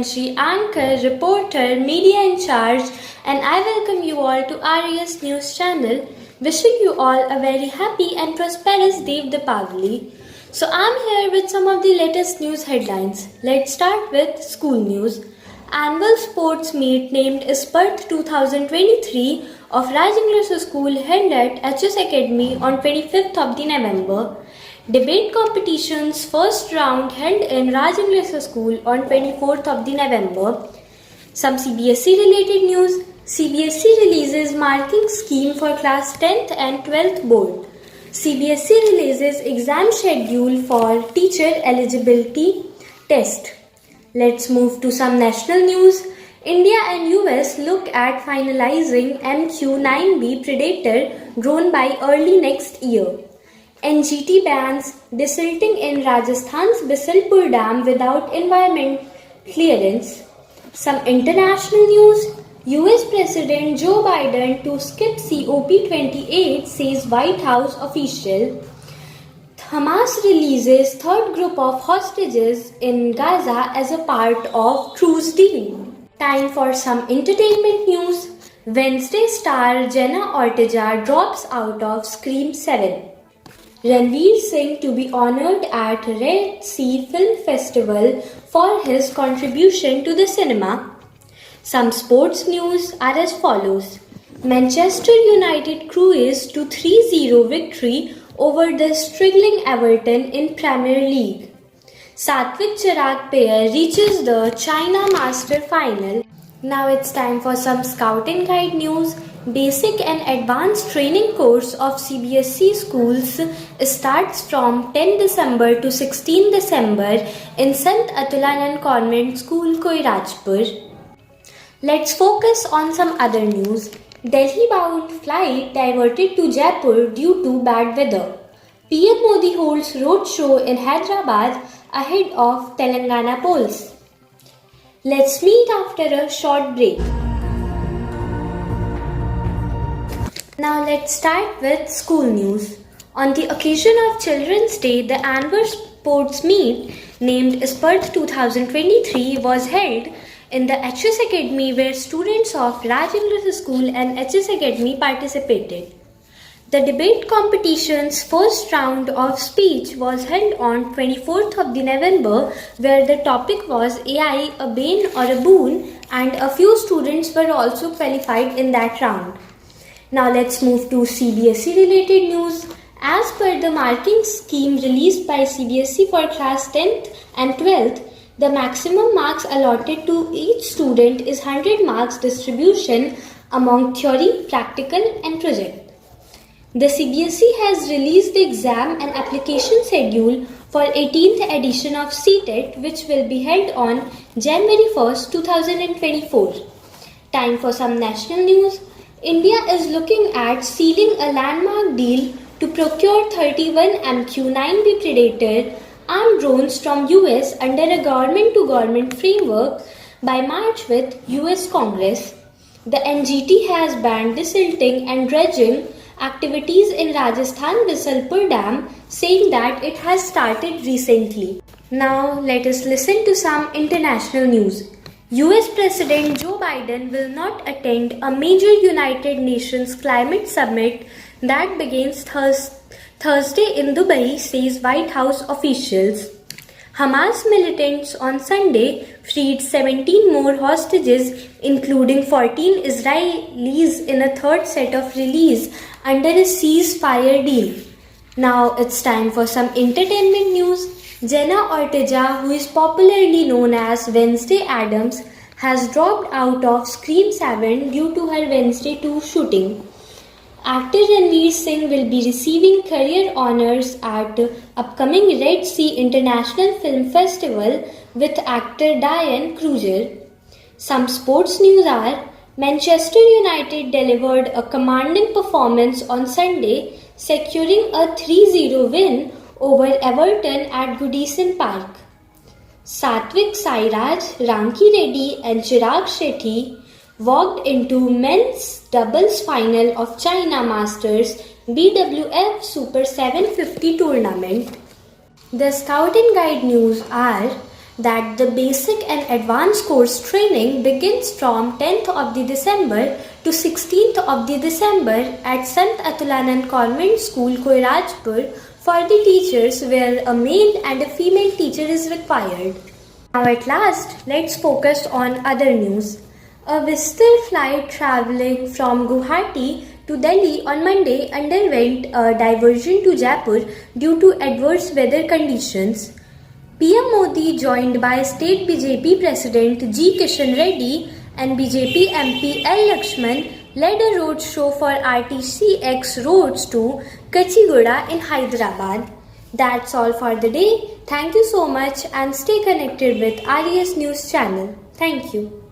Himanshi, anchor, reporter, media in charge, and I welcome you all to RES News channel. Wishing you all a very happy and prosperous Dev Dipavali. So I'm here with some of the latest news headlines. Let's start with school news. Annual sports meet named Spurt 2023 of Rajendra School held at HS Academy on 25th of November. Debate competitions first round held in Rajendra School on 24th of November. Some CBSE related news. CBSE releases marking scheme for class 10th and 12th board. CBSE releases exam schedule for teacher eligibility test. Let's move to some national news. India and US look at finalizing MQ-9B Predator drone by early next year. NGT bans desilting in Rajasthan's Bisalpur Dam without environment clearance. Some international news. US President Joe Biden to skip COP28 says White House official. Hamas releases third group of hostages in Gaza as a part of truce deal. Time for some entertainment news. Wednesday star Jenna Ortega drops out of Scream 7. Ranveer Singh to be honoured at Red Sea Film Festival for his contribution to the cinema. Some sports news are as follows. Manchester United cruised to 3-0 victory over the struggling Everton in Premier League. Satvik Chirag pair reaches the China Master Final. Now it's time for some Scout and Guide news. Basic and Advanced Training course of CBSE schools starts from 10 December to 16 December in Sant Atulanand Convent School, Koirajpur. Let's focus on some other news. Delhi-bound flight diverted to Jaipur due to bad weather. PM Modi holds roadshow in Hyderabad ahead of Telangana polls. Let's meet after a short break. Now let's start with school news. On the occasion of Children's Day, the annual sports meet named Spurt 2023 was held in the HS Academy where students of Rajendra School and HS Academy participated. The debate competition's first round of speech was held on 24th of November where the topic was AI, a bane or a boon, and a few students were also qualified in that round. Now let's move to CBSE related news. As per the marking scheme released by CBSE for class 10th and 12th, the maximum marks allotted to each student is 100 marks distribution among theory, practical and project. The CBSE has released the exam and application schedule for 18th edition of CTET which will be held on January 1st, 2024. Time for some national news. India is looking at sealing a landmark deal to procure 31 MQ-9B Predator armed drones from US under a government-to-government framework by March with US Congress. The NGT has banned desilting and dredging activities in Rajasthan Bisalpur Dam, saying that it has started recently. Now let us listen to some international news. US President Joe Biden will not attend a major United Nations climate summit that begins Thursday in Dubai, says White House officials. Hamas militants on Sunday freed 17 more hostages, including 14 Israelis in a third set of release under a ceasefire deal. Now it's time for some entertainment news. Jenna Ortega, who is popularly known as Wednesday Addams, has dropped out of Scream 7 due to her Wednesday 2 shooting. Actor Ranveer Singh will be receiving career honours at upcoming Red Sea International Film Festival with actor Diane Kruger. Some sports news are: Manchester United delivered a commanding performance on Sunday, securing a 3-0 win over Everton at Goodison Park. Satvik Sairaj, Ranki Reddy and Chirag Shetty walked into men's doubles final of China Masters BWF Super 750 tournament. The Scout and Guide news are: that the basic and advanced course training begins from 10th of the December to 16th of the December at Sant Atulanand Convent School, Koirajpur for the teachers where a male and a female teacher is required. Now at last, let's focus on other news. A Vistar flight travelling from Guwahati to Delhi on Monday underwent a diversion to Jaipur due to adverse weather conditions. PM Modi, joined by State BJP President G. Kishan Reddy and BJP MP L. Lakshman, led a road show for RTCX roads to Kachiguda in Hyderabad. That's all for the day. Thank you so much and stay connected with RES News channel. Thank you.